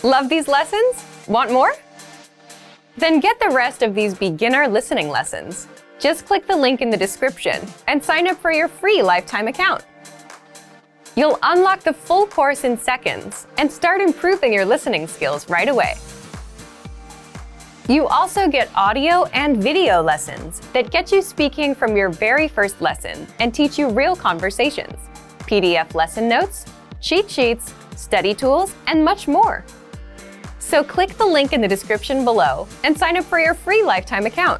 Love these lessons? Want more? Then get the rest of these beginner listening lessons. Just click the link in the description and sign up for your free lifetime account. You'll unlock the full course in seconds and start improving your listening skills right away. You also get audio and video lessons that get you speaking from your very first lesson and teach you real conversations, PDF lesson notes, cheat sheets, study tools, and much more. So click the link in the description below and sign up for your free lifetime account.